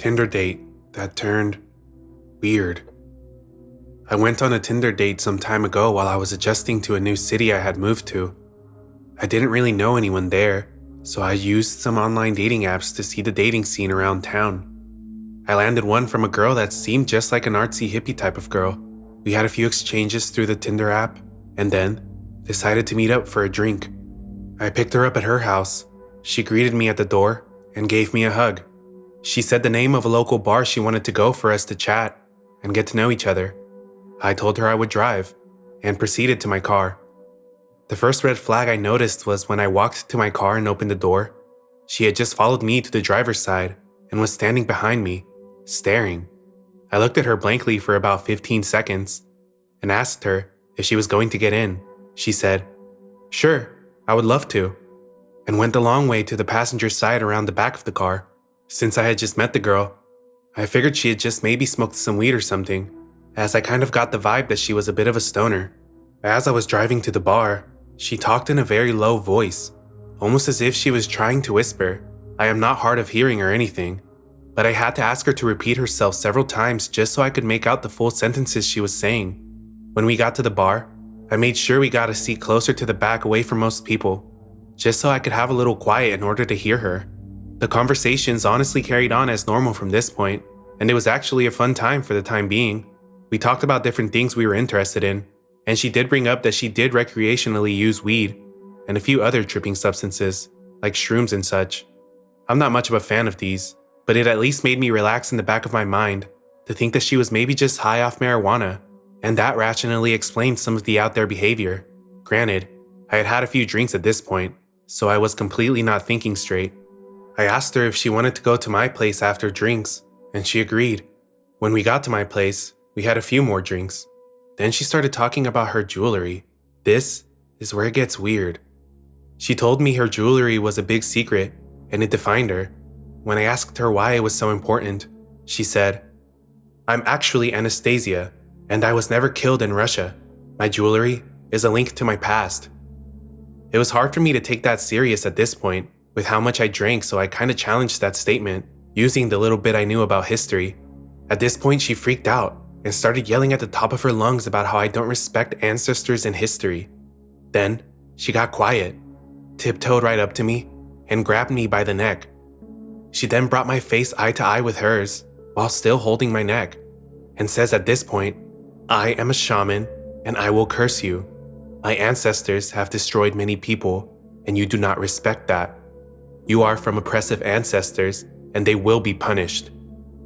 Tinder date that turned weird. I went on a Tinder date some time ago while I was adjusting to a new city I had moved to. I didn't really know anyone there, so I used some online dating apps to see the dating scene around town. I landed one from a girl that seemed just like an artsy hippie type of girl. We had a few exchanges through the Tinder app, and then decided to meet up for a drink. I picked her up at her house. She greeted me at the door and gave me a hug. She said the name of a local bar she wanted to go for us to chat and get to know each other. I told her I would drive and proceeded to my car. The first red flag I noticed was when I walked to my car and opened the door. She had just followed me to the driver's side and was standing behind me, staring. I looked at her blankly for about 15 seconds and asked her if she was going to get in. She said, "Sure, I would love to," and went the long way to the passenger side around the back of the car. Since I had just met the girl, I figured she had just maybe smoked some weed or something, as I kind of got the vibe that she was a bit of a stoner. As I was driving to the bar, she talked in a very low voice, almost as if she was trying to whisper. I am not hard of hearing or anything, but I had to ask her to repeat herself several times just so I could make out the full sentences she was saying. When we got to the bar, I made sure we got a seat closer to the back away from most people, just so I could have a little quiet in order to hear her. The conversations honestly carried on as normal from this point, and it was actually a fun time for the time being. We talked about different things we were interested in, and she did bring up that she did recreationally use weed and a few other tripping substances, like shrooms and such. I'm not much of a fan of these, but it at least made me relax in the back of my mind to think that she was maybe just high off marijuana, and that rationally explained some of the out there behavior. Granted, I had had a few drinks at this point, so I was completely not thinking straight. I asked her if she wanted to go to my place after drinks, and she agreed. When we got to my place, we had a few more drinks. Then she started talking about her jewelry. This is where it gets weird. She told me her jewelry was a big secret, and it defined her. When I asked her why it was so important, she said, "I'm actually Anastasia, and I was never killed in Russia. My jewelry is a link to my past." It was hard for me to take that serious at this point, with how much I drank, so I kinda challenged that statement, using the little bit I knew about history. At this point, she freaked out and started yelling at the top of her lungs about how I don't respect ancestors and history. Then, she got quiet, tiptoed right up to me, and grabbed me by the neck. She then brought my face eye to eye with hers, while still holding my neck, and says at this point, "I am a shaman, and I will curse you. My ancestors have destroyed many people, and you do not respect that. You are from oppressive ancestors, and they will be punished."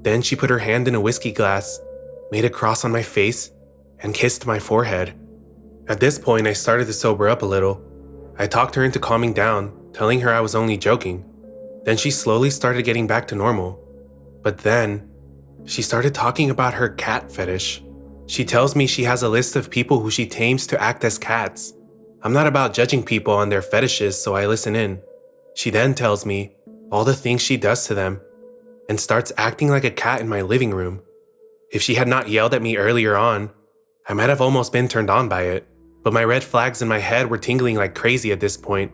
Then she put her hand in a whiskey glass, made a cross on my face, and kissed my forehead. At this point, I started to sober up a little. I talked her into calming down, telling her I was only joking. Then she slowly started getting back to normal. But then, she started talking about her cat fetish. She tells me she has a list of people who she tames to act as cats. I'm not about judging people on their fetishes, so I listen in. She then tells me all the things she does to them, and starts acting like a cat in my living room. If she had not yelled at me earlier on, I might have almost been turned on by it, but my red flags in my head were tingling like crazy at this point,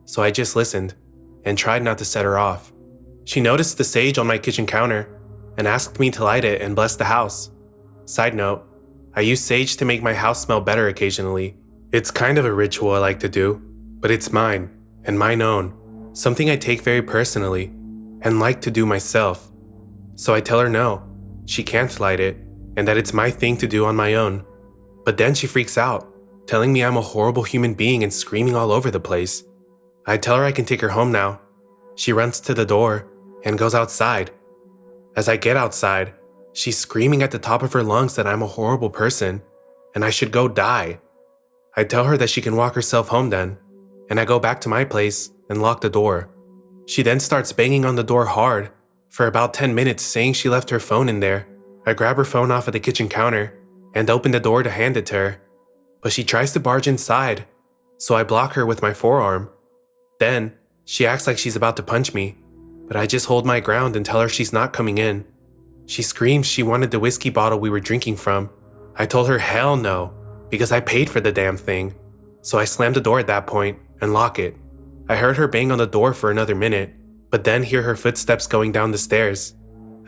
so I just listened and tried not to set her off. She noticed the sage on my kitchen counter and asked me to light it and bless the house. Side note, I use sage to make my house smell better occasionally. It's kind of a ritual I like to do, but it's mine and mine own, something I take very personally and like to do myself. So I tell her no, she can't light it, and that it's my thing to do on my own. But then she freaks out, telling me I'm a horrible human being and screaming all over the place. I tell her I can take her home now. She runs to the door and goes outside. As I get outside, she's screaming at the top of her lungs that I'm a horrible person and I should go die. I tell her that she can walk herself home then, and I go back to my place and lock the door. She then starts banging on the door hard for about 10 minutes, saying she left her phone in there. I grab her phone off of the kitchen counter and open the door to hand it to her, but she tries to barge inside, so I block her with my forearm. Then, she acts like she's about to punch me, but I just hold my ground and tell her she's not coming in. She screams she wanted the whiskey bottle we were drinking from. I told her hell no, because I paid for the damn thing. So I slam the door at that point and lock it. I heard her bang on the door for another minute, but then hear her footsteps going down the stairs.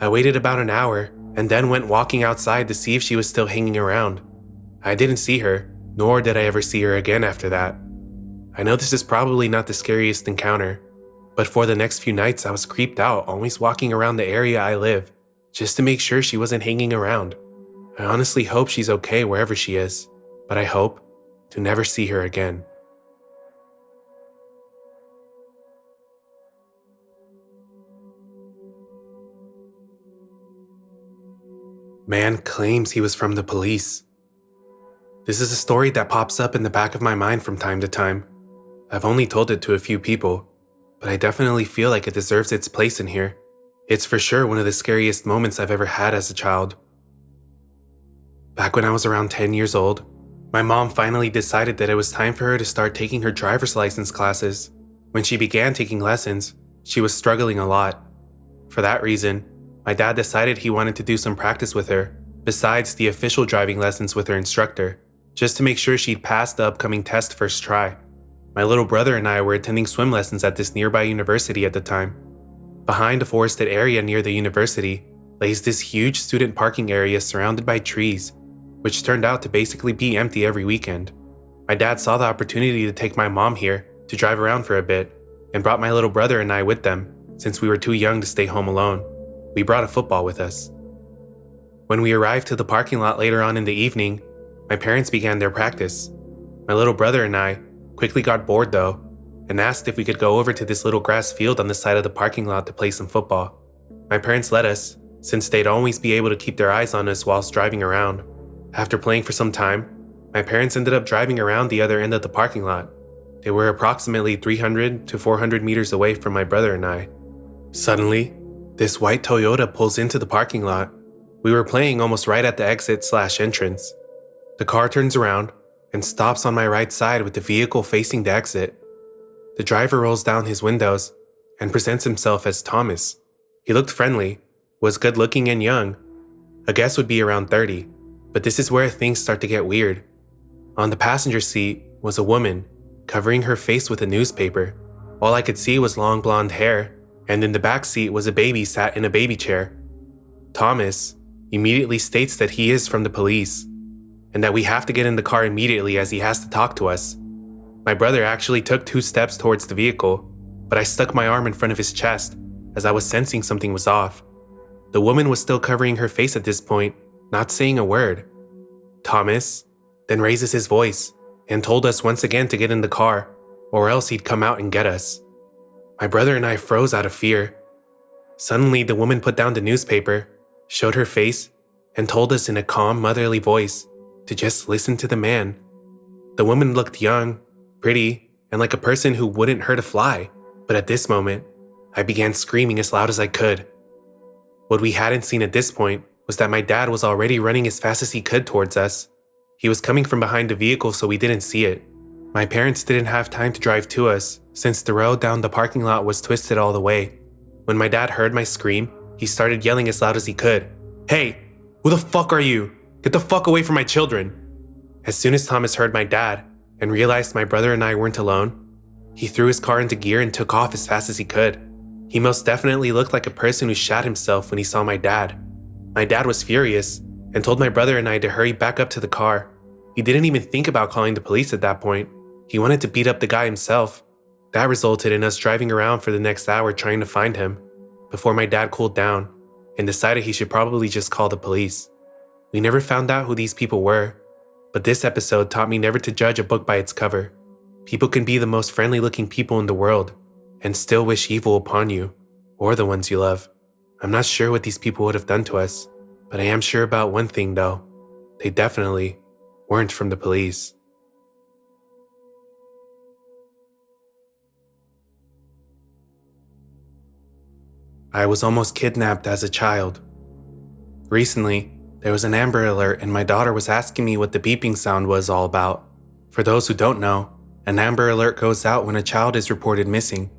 I waited about an hour and then went walking outside to see if she was still hanging around. I didn't see her, nor did I ever see her again after that. I know this is probably not the scariest encounter, but for the next few nights I was creeped out always walking around the area I live, just to make sure she wasn't hanging around. I honestly hope she's okay wherever she is, but I hope to never see her again. Man claims he was from the police. This is a story that pops up in the back of my mind from time to time. I've only told it to a few people, but I definitely feel like it deserves its place in here. It's for sure one of the scariest moments I've ever had as a child. Back when I was around 10 years old, my mom finally decided that it was time for her to start taking her driver's license classes. When she began taking lessons, she was struggling a lot. For that reason, my dad decided he wanted to do some practice with her, besides the official driving lessons with her instructor, just to make sure she'd pass the upcoming test first try. My little brother and I were attending swim lessons at this nearby university at the time. Behind a forested area near the university lays this huge student parking area surrounded by trees, which turned out to basically be empty every weekend. My dad saw the opportunity to take my mom here to drive around for a bit, and brought my little brother and I with them since we were too young to stay home alone. We brought a football with us. When we arrived to the parking lot later on in the evening, my parents began their practice. My little brother and I quickly got bored though, and asked if we could go over to this little grass field on the side of the parking lot to play some football. My parents let us, since they'd always be able to keep their eyes on us whilst driving around. After playing for some time, my parents ended up driving around the other end of the parking lot. They were approximately 300 to 400 meters away from my brother and I. Suddenly, this white Toyota pulls into the parking lot. We were playing almost right at the exit/entrance. The car turns around and stops on my right side with the vehicle facing the exit. The driver rolls down his windows and presents himself as Thomas. He looked friendly, was good looking and young. A guess would be around 30, but this is where things start to get weird. On the passenger seat was a woman, covering her face with a newspaper. All I could see was long blonde hair, and in the back seat was a baby sat in a baby chair. Thomas immediately states that he is from the police, and that we have to get in the car immediately as he has to talk to us. My brother actually took 2 steps towards the vehicle, but I stuck my arm in front of his chest as I was sensing something was off. The woman was still covering her face at this point, not saying a word. Thomas then raises his voice and told us once again to get in the car, or else he'd come out and get us. My brother and I froze out of fear. Suddenly, the woman put down the newspaper, showed her face, and told us in a calm, motherly voice to just listen to the man. The woman looked young, pretty, and like a person who wouldn't hurt a fly, but at this moment, I began screaming as loud as I could. What we hadn't seen at this point was that my dad was already running as fast as he could towards us. He was coming from behind the vehicle, so we didn't see it. My parents didn't have time to drive to us, since the road down the parking lot was twisted all the way. When my dad heard my scream, he started yelling as loud as he could. "Hey, who the fuck are you? Get the fuck away from my children!" As soon as Thomas heard my dad and realized my brother and I weren't alone, he threw his car into gear and took off as fast as he could. He most definitely looked like a person who shot himself when he saw my dad. My dad was furious and told my brother and I to hurry back up to the car. He didn't even think about calling the police at that point. He wanted to beat up the guy himself. That resulted in us driving around for the next hour trying to find him, before my dad cooled down and decided he should probably just call the police. We never found out who these people were, but this episode taught me never to judge a book by its cover. People can be the most friendly looking people in the world and still wish evil upon you, or the ones you love. I'm not sure what these people would have done to us, but I am sure about one thing though. They definitely weren't from the police. I was almost kidnapped as a child. Recently, there was an Amber Alert and my daughter was asking me what the beeping sound was all about. For those who don't know, an Amber Alert goes out when a child is reported missing.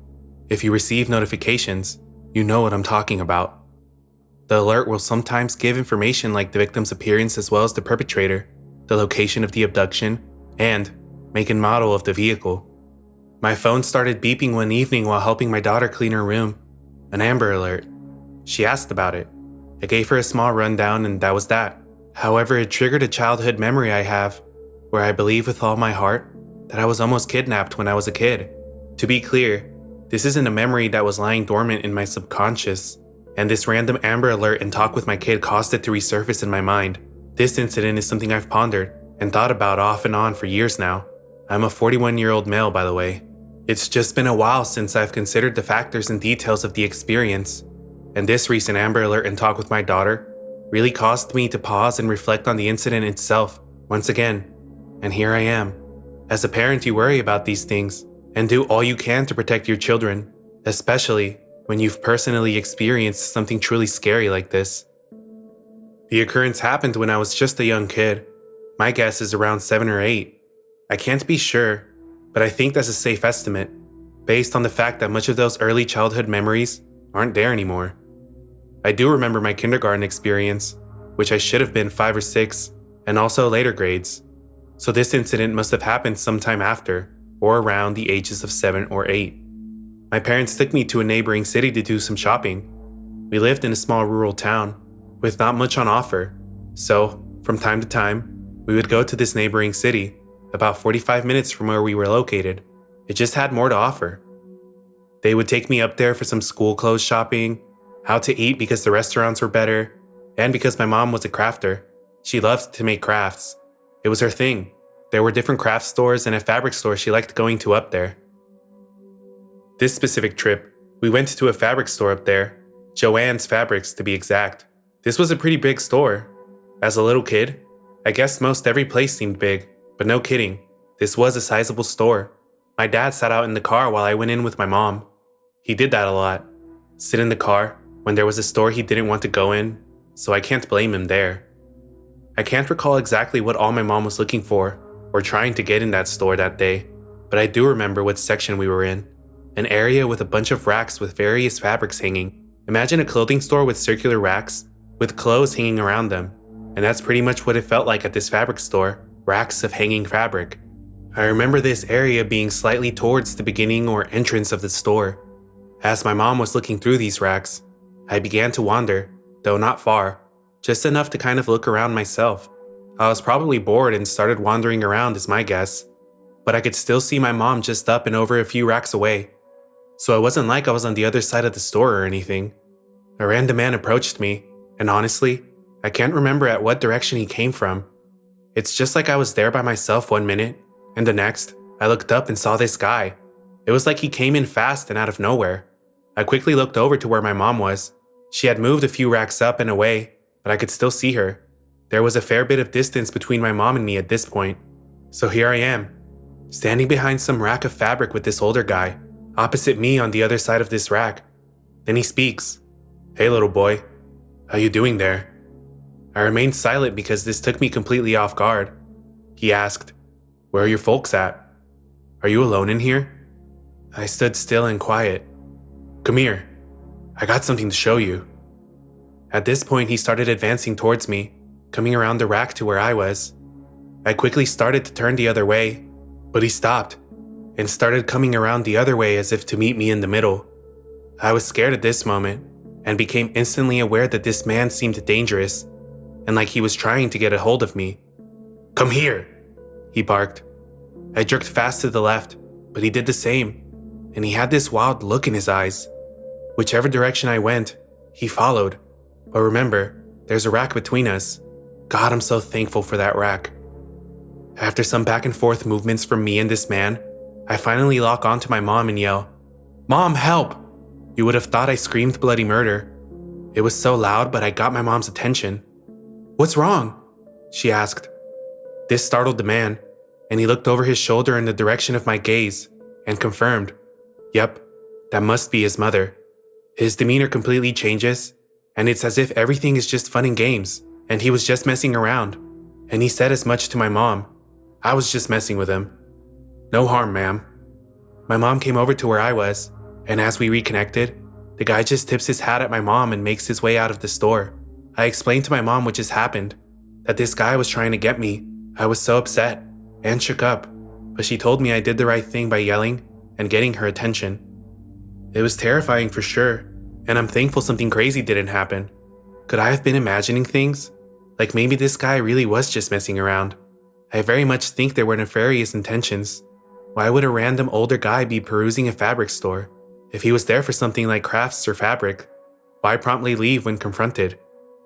If you receive notifications, you know what I'm talking about. The alert will sometimes give information like the victim's appearance as well as the perpetrator, the location of the abduction, and make and model of the vehicle. My phone started beeping one evening while helping my daughter clean her room. An Amber Alert. She asked about it. I gave her a small rundown and that was that. However, it triggered a childhood memory I have, where I believe with all my heart that I was almost kidnapped when I was a kid. To be clear, this isn't a memory that was lying dormant in my subconscious, and this random Amber Alert and talk with my kid caused it to resurface in my mind. This incident is something I've pondered and thought about off and on for years now. I'm a 41-year-old male, by the way. It's just been a while since I've considered the factors and details of the experience, and this recent Amber Alert and talk with my daughter really caused me to pause and reflect on the incident itself once again. And here I am. As a parent, you worry about these things and do all you can to protect your children, especially when you've personally experienced something truly scary like this. The occurrence happened when I was just a young kid. My guess is around 7 or 8. I can't be sure, but I think that's a safe estimate, based on the fact that much of those early childhood memories aren't there anymore. I do remember my kindergarten experience, which I should have been 5 or 6, and also later grades. So this incident must have happened sometime after, or around the ages of 7 or 8. My parents took me to a neighboring city to do some shopping. We lived in a small rural town, with not much on offer, so from time to time, we would go to this neighboring city, about 45 minutes from where we were located. It just had more to offer. They would take me up there for some school clothes shopping, out to eat because the restaurants were better, and because my mom was a crafter. She loved to make crafts. It was her thing. There were different craft stores and a fabric store she liked going to up there. This specific trip, we went to a fabric store up there, Joann's Fabrics to be exact. This was a pretty big store. As a little kid, I guess most every place seemed big, but no kidding, this was a sizable store. My dad sat out in the car while I went in with my mom. He did that a lot. Sit in the car when there was a store he didn't want to go in, so I can't blame him there. I can't recall exactly what all my mom was looking for or trying to get in that store that day, but I do remember what section we were in. An area with a bunch of racks with various fabrics hanging. Imagine a clothing store with circular racks with clothes hanging around them, and that's pretty much what it felt like at this fabric store, racks of hanging fabric. I remember this area being slightly towards the beginning or entrance of the store. As my mom was looking through these racks, I began to wander, though not far, just enough to kind of look around myself. I was probably bored and started wandering around is my guess, but I could still see my mom just up and over a few racks away. So it wasn't like I was on the other side of the store or anything. A random man approached me, and honestly, I can't remember at what direction he came from. It's just like I was there by myself one minute, and the next, I looked up and saw this guy. It was like he came in fast and out of nowhere. I quickly looked over to where my mom was. She had moved a few racks up and away, but I could still see her. There was a fair bit of distance between my mom and me at this point. So here I am, standing behind some rack of fabric with this older guy, opposite me on the other side of this rack. Then he speaks. "Hey little boy, how you doing there?" I remained silent because this took me completely off guard. He asked, "Where are your folks at? Are you alone in here?" I stood still and quiet. "Come here, I got something to show you." At this point, he started advancing towards me, coming around the rack to where I was. I quickly started to turn the other way, but he stopped and started coming around the other way as if to meet me in the middle. I was scared at this moment and became instantly aware that this man seemed dangerous and like he was trying to get a hold of me. "Come here," he barked. I jerked fast to the left, but he did the same, and he had this wild look in his eyes. Whichever direction I went, he followed. But remember, there's a rack between us. God, I'm so thankful for that rack. After some back and forth movements from me and this man, I finally lock onto my mom and yell, "Mom, help!" You would have thought I screamed bloody murder. It was so loud, but I got my mom's attention. "What's wrong?" she asked. This startled the man, and he looked over his shoulder in the direction of my gaze and confirmed, "Yep, that must be his mother." His demeanor completely changes, and it's as if everything is just fun and games, and he was just messing around. And he said as much to my mom. I was just messing with him. "No harm, ma'am." My mom came over to where I was, and as we reconnected, the guy just tips his hat at my mom and makes his way out of the store. I explained to my mom what just happened, that this guy was trying to get me. I was so upset and shook up, but she told me I did the right thing by yelling and getting her attention. It was terrifying for sure, and I'm thankful something crazy didn't happen. Could I have been imagining things? Like maybe this guy really was just messing around. I very much think there were nefarious intentions. Why would a random older guy be perusing a fabric store? If he was there for something like crafts or fabric, why promptly leave when confronted?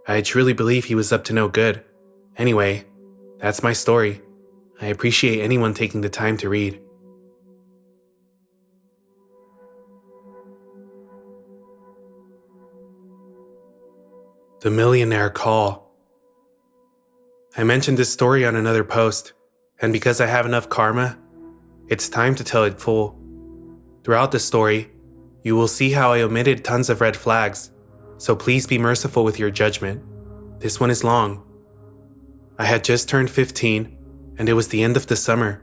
I truly believe he was up to no good. Anyway, that's my story. I appreciate anyone taking the time to read. The Millionaire Call. I mentioned this story on another post, and because I have enough karma, it's time to tell it full. Throughout the story, you will see how I omitted tons of red flags, so please be merciful with your judgment. This one is long. I had just turned 15, and it was the end of the summer.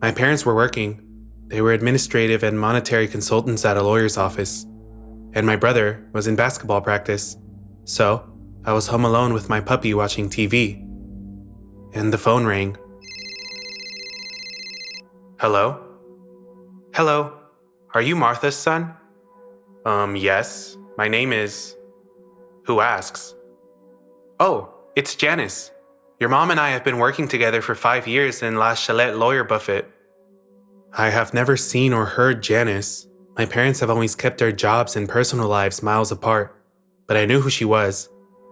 My parents were working. They were administrative and monetary consultants at a lawyer's office, and my brother was in basketball practice. So, I was home alone with my puppy watching TV. And the phone rang. Hello? Hello? Are you Martha's son? Yes. My name is... Who asks? Oh, it's Janice. Your mom and I have been working together for 5 years in La Chalette Lawyer Buffet. I have never seen or heard Janice. My parents have always kept their jobs and personal lives miles apart. But I knew who she was.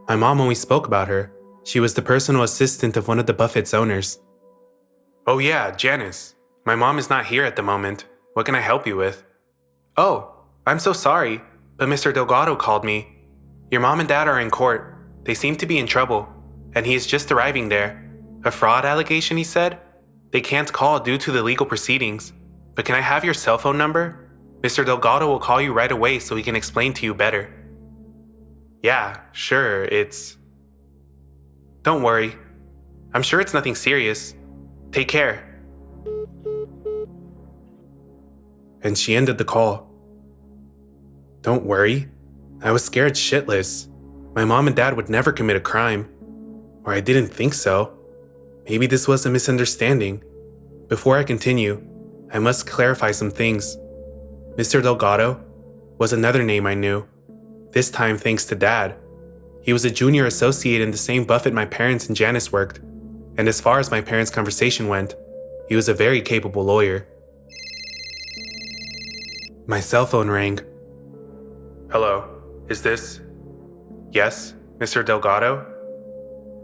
My mom always spoke about her. She was the personal assistant of one of the Buffett's owners. Oh yeah, Janice. My mom is not here at the moment. What can I help you with? Oh, I'm so sorry, but Mr. Delgado called me. Your mom and dad are in court. They seem to be in trouble, and he is just arriving there. A fraud allegation, he said? They can't call due to the legal proceedings. But can I have your cell phone number? Mr. Delgado will call you right away so he can explain to you better. Yeah, sure, it's... Don't worry. I'm sure it's nothing serious. Take care. And she ended the call. Don't worry. I was scared shitless. My mom and dad would never commit a crime. Or I didn't think so. Maybe this was a misunderstanding. Before I continue, I must clarify some things. Mr. Delgado was another name I knew. This time thanks to Dad. He was a junior associate in the same Buffet my parents and Janice worked, and as far as my parents' conversation went, he was a very capable lawyer. My cell phone rang. Hello, is this... Yes, Mr. Delgado?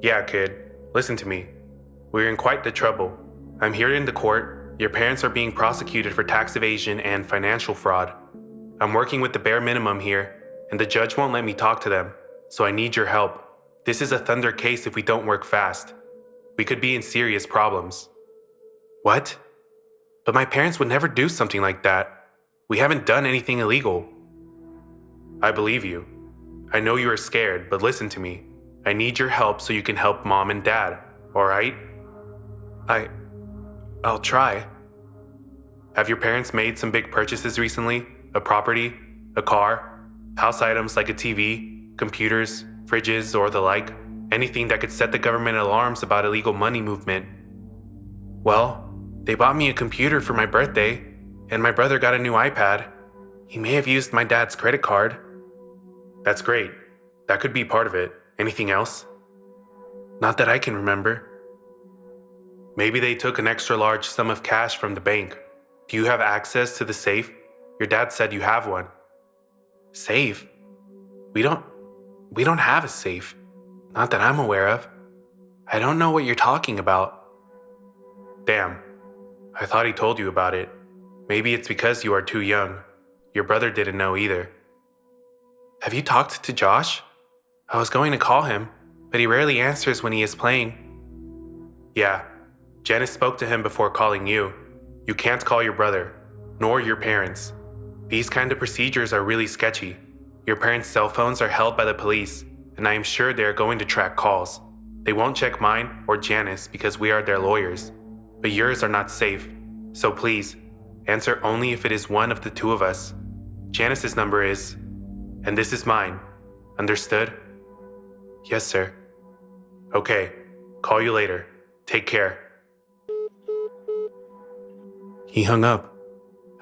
Yeah, kid, listen to me. We're in quite the trouble. I'm here in the court. Your parents are being prosecuted for tax evasion and financial fraud. I'm working with the bare minimum here, and the judge won't let me talk to them, so I need your help. This is a thunder case if we don't work fast. We could be in serious problems. What? But my parents would never do something like that. We haven't done anything illegal. I believe you. I know you are scared, but listen to me. I need your help so you can help mom and dad, all right? I'll try. Have your parents made some big purchases recently? A property? A car? House items like a TV, computers, fridges, or the like? Anything that could set the government alarms about illegal money movement? Well, they bought me a computer for my birthday, and my brother got a new iPad. He may have used my dad's credit card. That's great. That could be part of it. Anything else? Not that I can remember. Maybe they took an extra large sum of cash from the bank. Do you have access to the safe? Your dad said you have one. Safe? We don't have a safe. Not that I'm aware of. I don't know what you're talking about. Damn. I thought he told you about it. Maybe it's because you are too young. Your brother didn't know either. Have you talked to Josh? I was going to call him, but he rarely answers when he is playing. Yeah. Janice spoke to him before calling you. You can't call your brother, nor your parents. These kind of procedures are really sketchy. Your parents' cell phones are held by the police, and I am sure they are going to track calls. They won't check mine or Janice because we are their lawyers, but yours are not safe. So please, answer only if it is one of the two of us. Janice's number is, and this is mine. Understood? Yes, sir. Okay, call you later. Take care. He hung up.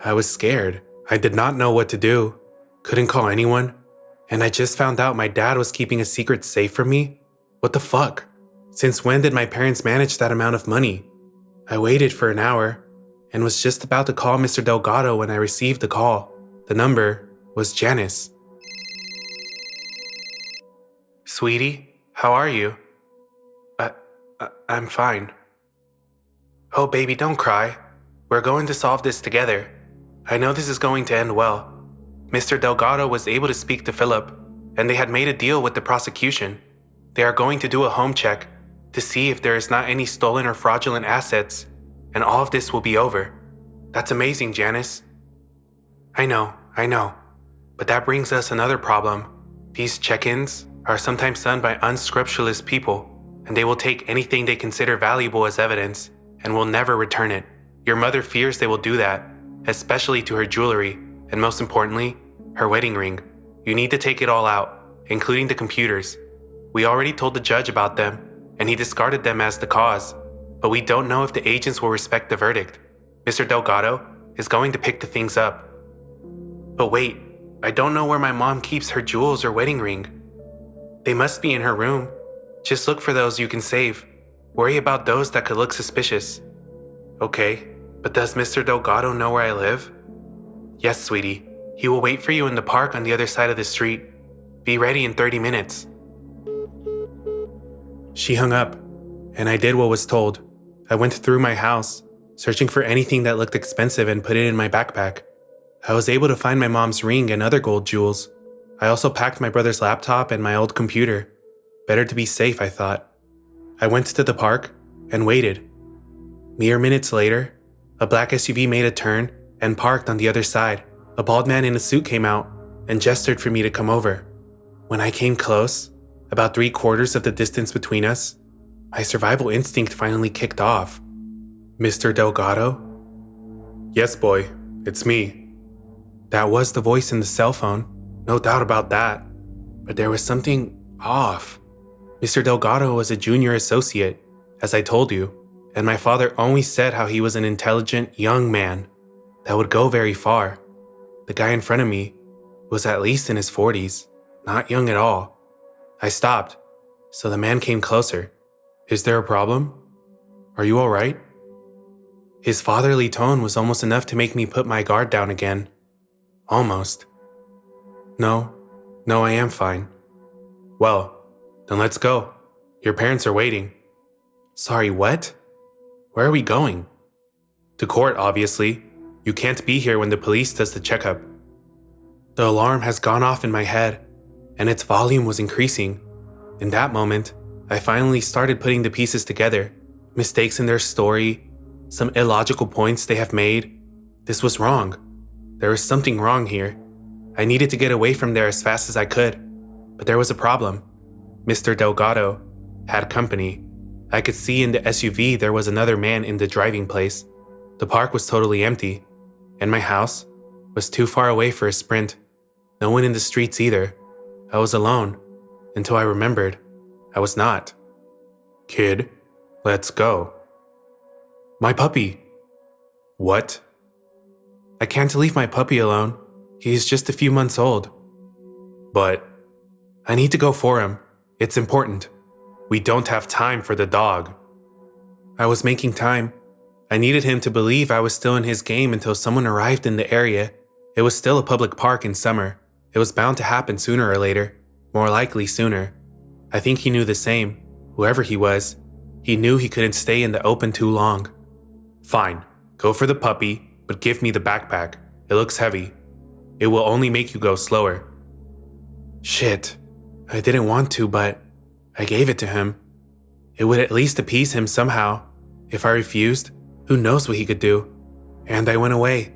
I was scared. I did not know what to do. Couldn't call anyone. And I just found out my dad was keeping a secret safe from me? What the fuck? Since when did my parents manage that amount of money? I waited for an hour and was just about to call Mr. Delgado when I received the call. The number was Janice. Sweetie, how are you? I'm fine. Oh, baby, don't cry. We're going to solve this together. I know this is going to end well. Mr. Delgado was able to speak to Philip, and they had made a deal with the prosecution. They are going to do a home check to see if there is not any stolen or fraudulent assets, and all of this will be over. That's amazing, Janice. I know. But that brings us another problem. These check-ins are sometimes done by unscrupulous people, and they will take anything they consider valuable as evidence and will never return it. Your mother fears they will do that, especially to her jewelry, and most importantly, her wedding ring. You need to take it all out, including the computers. We already told the judge about them, and he discarded them as the cause, but we don't know if the agents will respect the verdict. Mr. Delgado is going to pick the things up. But wait, I don't know where my mom keeps her jewels or wedding ring. They must be in her room. Just look for those you can save. Worry about those that could look suspicious. Okay, but does Mr. Delgado know where I live? Yes, sweetie. He will wait for you in the park on the other side of the street. Be ready in 30 minutes. She hung up, and I did what was told. I went through my house, searching for anything that looked expensive and put it in my backpack. I was able to find my mom's ring and other gold jewels. I also packed my brother's laptop and my old computer. Better to be safe, I thought. I went to the park and waited. Mere minutes later, a black SUV made a turn and parked on the other side. A bald man in a suit came out and gestured for me to come over. When I came close, about 3/4 of the distance between us, my survival instinct finally kicked off. Mr. Delgado? Yes, boy, it's me. That was the voice in the cell phone, no doubt about that. But there was something off. Mr. Delgado was a junior associate, as I told you, and my father always said how he was an intelligent young man that would go very far. The guy in front of me was at least in his 40s, not young at all. I stopped, so the man came closer. Is there a problem? Are you all right? His fatherly tone was almost enough to make me put my guard down again. Almost. No, I am fine. Well, then let's go. Your parents are waiting. Sorry, what? Where are we going? To court, obviously. You can't be here when the police does the checkup. The alarm has gone off in my head, and its volume was increasing. In that moment, I finally started putting the pieces together. Mistakes in their story, some illogical points they have made. This was wrong. There was something wrong here. I needed to get away from there as fast as I could, but there was a problem. Mr. Delgado had company. I could see in the SUV there was another man in the driving place. The park was totally empty, and my house was too far away for a sprint. No one in the streets either. I was alone, until I remembered I was not. Kid, let's go. My puppy. What? I can't leave my puppy alone. He's just a few months old. But I need to go for him. It's important. We don't have time for the dog. I was making time. I needed him to believe I was still in his game until someone arrived in the area. It was still a public park in summer. It was bound to happen sooner or later. More likely sooner. I think he knew the same. Whoever he was, he knew he couldn't stay in the open too long. Fine, go for the puppy, but give me the backpack. It looks heavy. It will only make you go slower. Shit, I didn't want to, but I gave it to him. It would at least appease him somehow. If I refused, who knows what he could do. And I went away.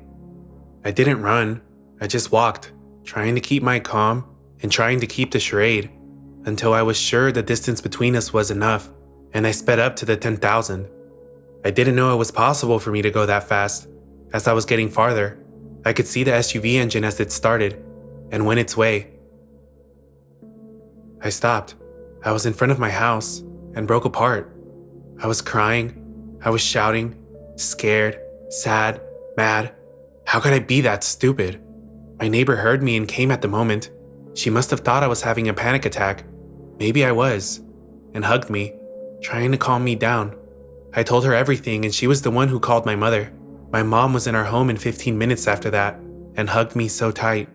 I didn't run, I just walked, trying to keep my calm and trying to keep the charade, until I was sure the distance between us was enough, and I sped up to the 10,000. I didn't know it was possible for me to go that fast. As I was getting farther, I could see the SUV engine as it started and went its way. I stopped. I was in front of my house and broke apart. I was crying. I was shouting, scared, sad, mad. How could I be that stupid? My neighbor heard me and came at the moment. She must have thought I was having a panic attack. Maybe I was, and hugged me, trying to calm me down. I told her everything, and she was the one who called my mother. My mom was in our home in 15 minutes after that and hugged me so tight.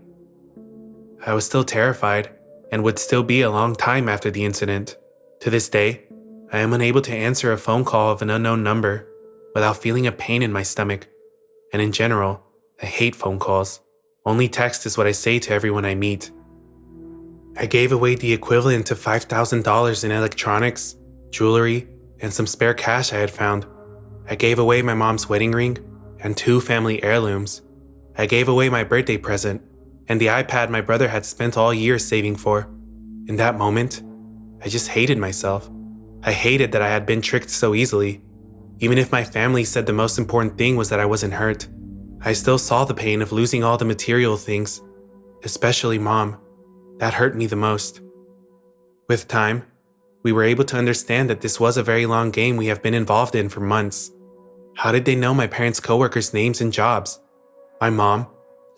I was still terrified and would still be a long time after the incident. To this day, I am unable to answer a phone call of an unknown number without feeling a pain in my stomach. And in general, I hate phone calls. Only text is what I say to everyone I meet. I gave away the equivalent to $5,000 in electronics, jewelry, and some spare cash I had found. I gave away my mom's wedding ring and 2 family heirlooms. I gave away my birthday present and the iPad my brother had spent all year saving for. In that moment, I just hated myself. I hated that I had been tricked so easily. Even if my family said the most important thing was that I wasn't hurt, I still saw the pain of losing all the material things, especially Mom. That hurt me the most. With time, we were able to understand that this was a very long game we have been involved in for months. How did they know my parents' coworkers' names and jobs? My mom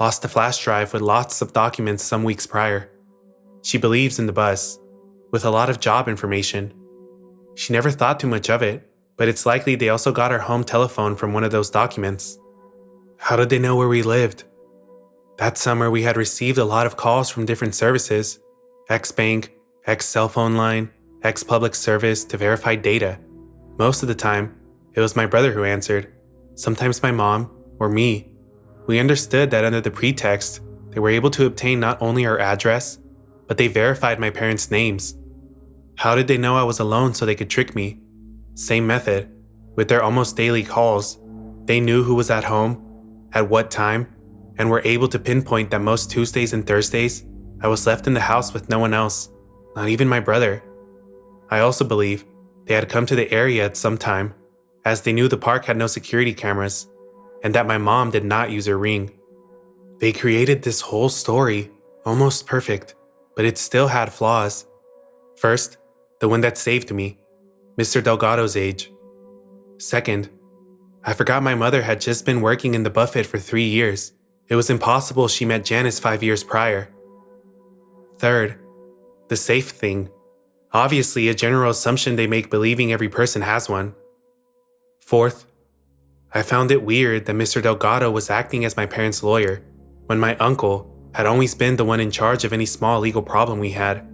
lost a flash drive with lots of documents some weeks prior. She believes in the bus, with a lot of job information. She never thought too much of it, but it's likely they also got our home telephone from one of those documents. How did they know where we lived? That summer, we had received a lot of calls from different services, ex-bank, ex-cell phone line, ex-public service to verify data. Most of the time, it was my brother who answered, sometimes my mom or me. We understood that under the pretext, they were able to obtain not only our address, but they verified my parents' names. How did they know I was alone so they could trick me? Same method. With their almost daily calls, they knew who was at home, at what time, and were able to pinpoint that most Tuesdays and Thursdays, I was left in the house with no one else, not even my brother. I also believe they had come to the area at some time, as they knew the park had no security cameras, and that my mom did not use her ring. They created this whole story, almost perfect, but it still had flaws. First, the one that saved me, Mr. Delgado's age. Second, I forgot my mother had just been working in the buffet for 3 years. It was impossible she met Janice 5 years prior. Third, the safe thing. Obviously, a general assumption they make believing every person has one. Fourth, I found it weird that Mr. Delgado was acting as my parents' lawyer, when my uncle had always been the one in charge of any small legal problem we had.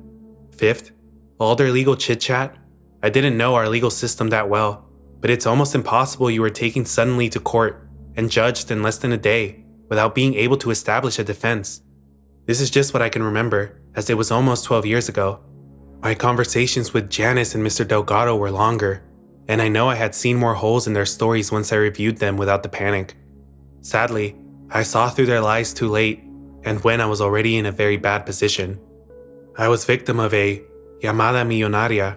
Fifth, all their legal chit-chat. I didn't know our legal system that well, but it's almost impossible you were taken suddenly to court and judged in less than a day without being able to establish a defense. This is just what I can remember, as it was almost 12 years ago. My conversations with Janice and Mr. Delgado were longer, and I know I had seen more holes in their stories once I reviewed them without the panic. Sadly, I saw through their lies too late, and when I was already in a very bad position. I was victim of a llamada millonaria,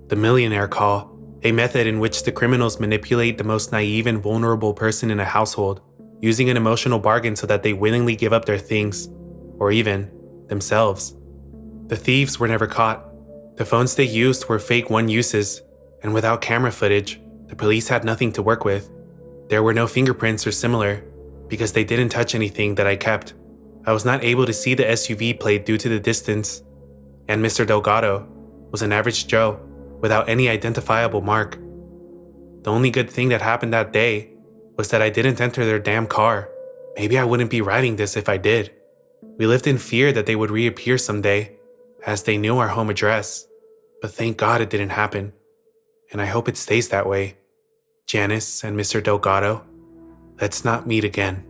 the millionaire call, a method in which the criminals manipulate the most naive and vulnerable person in a household, using an emotional bargain so that they willingly give up their things, or even themselves. The thieves were never caught. The phones they used were fake one-uses, and without camera footage, the police had nothing to work with. There were no fingerprints or similar, because they didn't touch anything that I kept. I was not able to see the SUV plate due to the distance, and Mr. Delgado was an average Joe without any identifiable mark. The only good thing that happened that day was that I didn't enter their damn car. Maybe I wouldn't be writing this if I did. We lived in fear that they would reappear someday, as they knew our home address, but thank God it didn't happen, and I hope it stays that way. Janice and Mr. Delgado, let's not meet again.